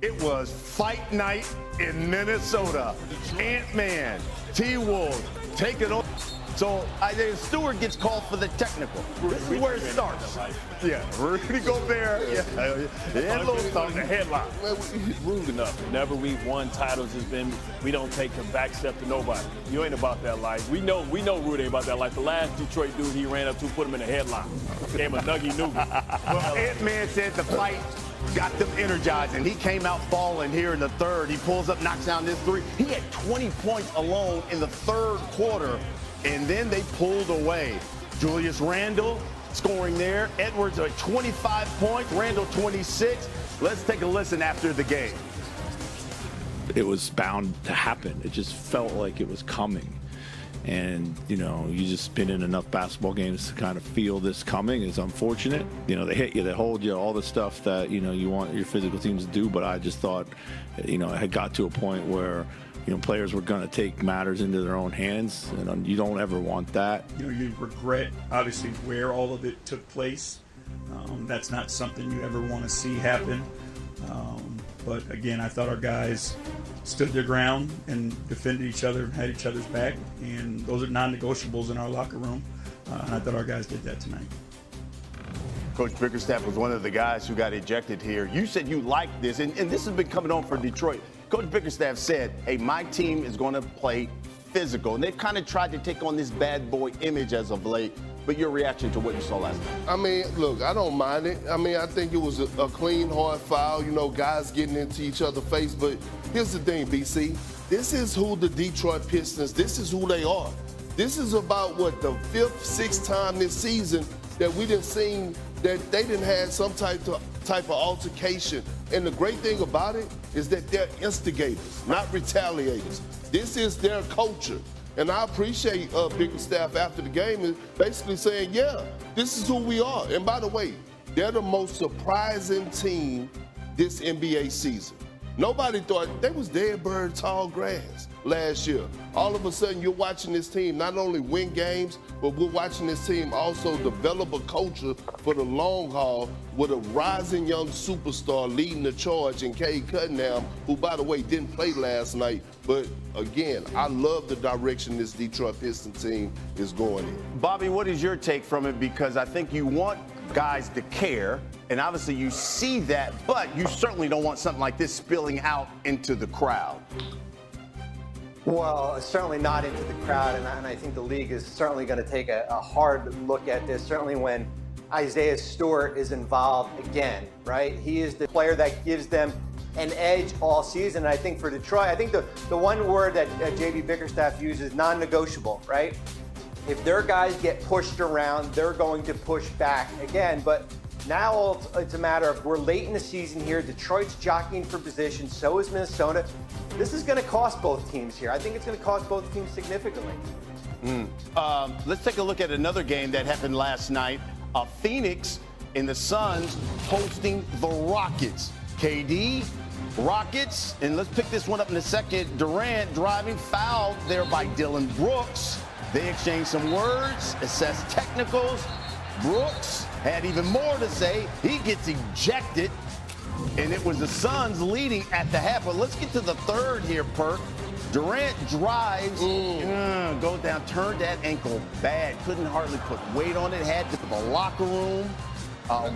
It was fight night in Minnesota. Ant-Man, T-Wolves, take it over. So Stewart gets called for the technical. This is where it starts. Yeah, Redick go there. Yeah, a little something. The headline. He's rude enough. Whenever we've won titles, has been we don't take a back step to nobody. You ain't about that life. We know Rude ain't about that life. The last Detroit dude he ran up to put him in a headline. Gave him a nuggy noogie. Well, Ant-Man said the fight got them energized, and he came out falling here in the third. He pulls up, knocks down this three. He had 20 points alone in the third quarter, and then they pulled away. Julius Randle scoring there. Edwards at 25 points, Randle 26. Let's take a listen after the game. It was bound to happen. It just felt like it was coming. And, you just been in enough basketball games to kind of feel this coming. It's unfortunate. They hit you, they hold you, all the stuff that, you want your physical teams to do. But I just thought, it had got to a point where, players were going to take matters into their own hands. And you don't ever want that. You regret, obviously, where all of it took place. That's not something you ever want to see happen. But again, I thought our guys stood their ground and defended each other, had each other's back, and those are non-negotiables in our locker room. And I thought our guys did that tonight. Coach Bickerstaff was one of the guys who got ejected here. You said you liked this, and this has been coming on for Detroit. Coach Bickerstaff said, hey, my team is going to play physical, and they've kind of tried to take on this bad boy image as of late. But your reaction to what you saw last night? I mean, look, I don't mind it. I mean, I think it was a clean, hard foul, guys getting into each other's face. But here's the thing, BC. This is who the Detroit Pistons, this is who they are. This is about, the 5th, 6th time this season that we didn't see that they didn't have some type of altercation. And the great thing about it is that they're instigators, not retaliators. This is their culture. And I appreciate Bickerstaff after the game is basically saying, yeah, this is who we are. And by the way, they're the most surprising team this NBA season. Nobody thought they was dead bird tall grass last year. All of a sudden, you're watching this team not only win games, but we're watching this team also develop a culture for the long haul with a rising young superstar leading the charge in Cade Cunningham, who, by the way, didn't play last night. But again, I love the direction this Detroit Pistons team is going in. Bobby, what is your take from it? Because I think you want guys to care, and obviously you see that, but you certainly don't want something like this spilling out into the crowd. Well, certainly not into the crowd, and I think the league is certainly going to take a hard look at this, certainly when Isaiah Stewart is involved again, right? He is the player that gives them an edge all season, and I think for Detroit, I think the one word that JB Bickerstaff uses, non-negotiable, right? If their guys get pushed around, they're going to push back again, but now it's a matter of we're late in the season here. Detroit's jockeying for position. So is Minnesota. This is going to cost both teams here. I think it's going to cost both teams significantly. Let's take a look at another game that happened last night. Phoenix and the Suns hosting the Rockets. KD, Rockets, and let's pick this one up in a second. Durant driving, fouled there by Dillon Brooks. They exchanged some words, assessed technicals. Brooks had even more to say. He gets ejected, and it was the Suns leading at the half. But let's get to the third here, Perk. Durant drives, goes down, turned that ankle bad. Couldn't hardly put weight on it. Had to the locker room.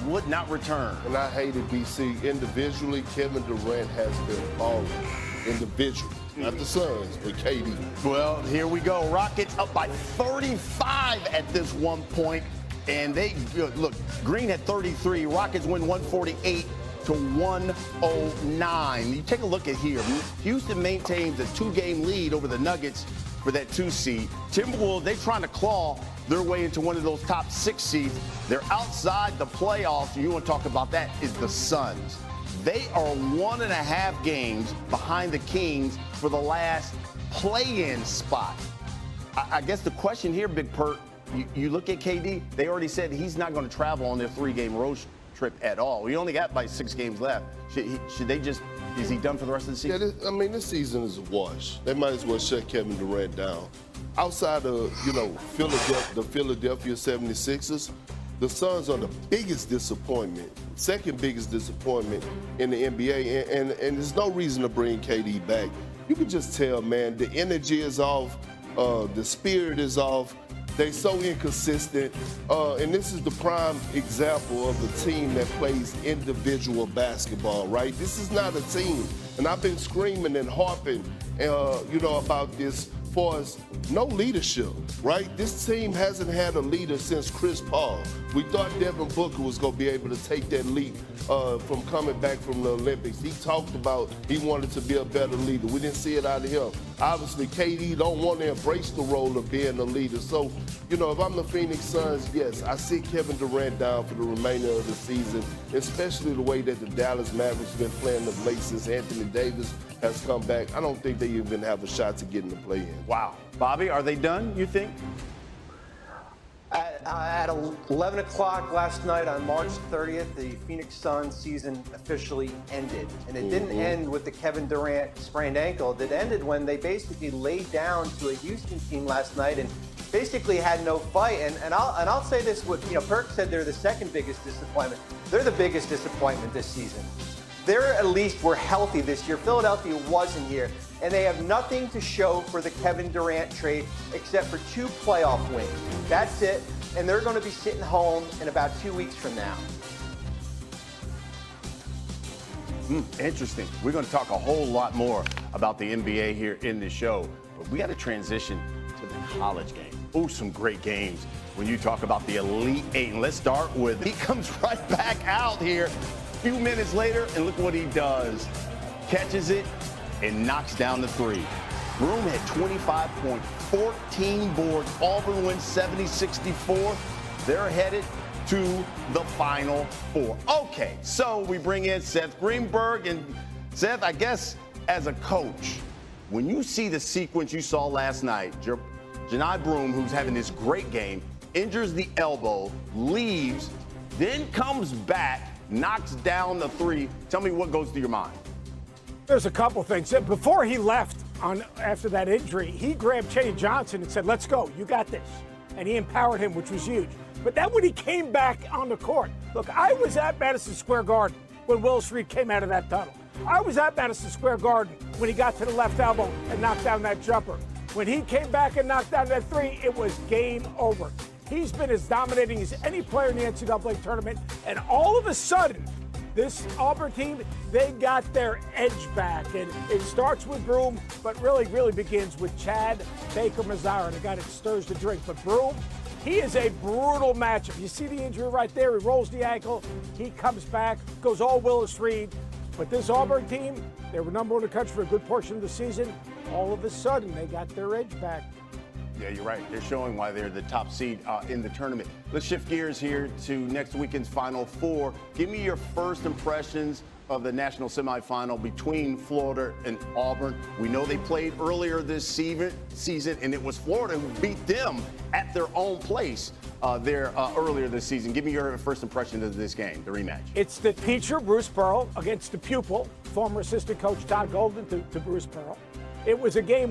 Would not return. And I hated BC. Individually, Kevin Durant has been balling. Individually. Not the Suns, but KD. Well, here we go. Rockets up by 35 at this one point. And they, look, Green had 33. Rockets win 148 to 109. You take a look at here. Houston maintains a 2-game lead over the Nuggets for that 2 seed. Timberwolves, they're trying to claw their way into one of those top 6 seeds. They're outside the playoffs. You want to talk about that is the Suns. They are 1.5 games behind the Kings for the last play-in spot. I guess the question here, Big Perk, you look at KD, they already said he's not going to travel on their 3-game road trip at all. We only got like 6 games left. Should they just, is he done for the rest of the season? Yeah, this season is a wash. They might as well shut Kevin Durant down. Outside of, the Philadelphia 76ers, the Suns are the biggest disappointment, second biggest disappointment in the NBA, and there's no reason to bring KD back. You can just tell, man, the energy is off, the spirit is off. They're so inconsistent, and this is the prime example of a team that plays individual basketball, right? This is not a team, and I've been screaming and harping, about this for us. No leadership, right? This team hasn't had a leader since Chris Paul. We thought Devin Booker was going to be able to take that leap from coming back from the Olympics. He talked about he wanted to be a better leader. We didn't see it out of him. Obviously, KD don't want to embrace the role of being a leader. So, if I'm the Phoenix Suns, yes, I sit Kevin Durant down for the remainder of the season, especially the way that the Dallas Mavericks been playing of late since Anthony Davis has come back. I don't think they even have a shot to get in the play-in. Wow. Bobby, are they done, you think? At 11 o'clock last night on March 30th, the Phoenix Suns season officially ended. And it didn't end with the Kevin Durant sprained ankle. It ended when they basically laid down to a Houston team last night and basically had no fight. And I'll say this, Perk said they're the second biggest disappointment. They're the biggest disappointment this season. They're at least were healthy this year. Philadelphia wasn't here. And they have nothing to show for the Kevin Durant trade except for 2 playoff wins. That's it. And they're going to be sitting home in about 2 weeks from now. Interesting. We're going to talk a whole lot more about the NBA here in the show. But we got to transition to the college game. Oh, some great games when you talk about the Elite Eight. And let's start with, he comes right back out here a few minutes later, and look what he does. Catches it and knocks down the 3. Broom had 25 points, 14 boards. Auburn wins 70-64. They're headed to the Final Four. Okay, so we bring in Seth Greenberg. And Seth, I guess as a coach, when you see the sequence you saw last night, Johni Broome, who's having this great game, injures the elbow, leaves, then comes back, knocks down the 3. Tell me what goes through your mind. There's a couple things. Before he left after that injury, he grabbed Cheney Johnson and said, let's go, you got this. And he empowered him, which was huge. But then when he came back on the court, look, I was at Madison Square Garden when Willis Reed came out of that tunnel. I was at Madison Square Garden when he got to the left elbow and knocked down that jumper. When he came back and knocked down that 3, it was game over. He's been as dominating as any player in the NCAA tournament. And all of a sudden, this Auburn team, they got their edge back. And it starts with Broome, but really begins with Chad Baker-Mazara, the guy that stirs the drink. But Broome, he is a brutal matchup. You see the injury right there. He rolls the ankle. He comes back, goes all Willis Reed. But this Auburn team, they were number 1 in the country for a good portion of the season. All of a sudden, they got their edge back. Yeah, you're right. They're showing why they're the top seed in the tournament. Let's shift gears here to next weekend's Final Four. Give me your first impressions of the national semifinal between Florida and Auburn. We know they played earlier this season, and it was Florida who beat them at their own place earlier this season. Give me your first impression of this game, the rematch. It's the teacher, Bruce Pearl, against the pupil, former assistant coach Todd Golden to Bruce Pearl. It was a game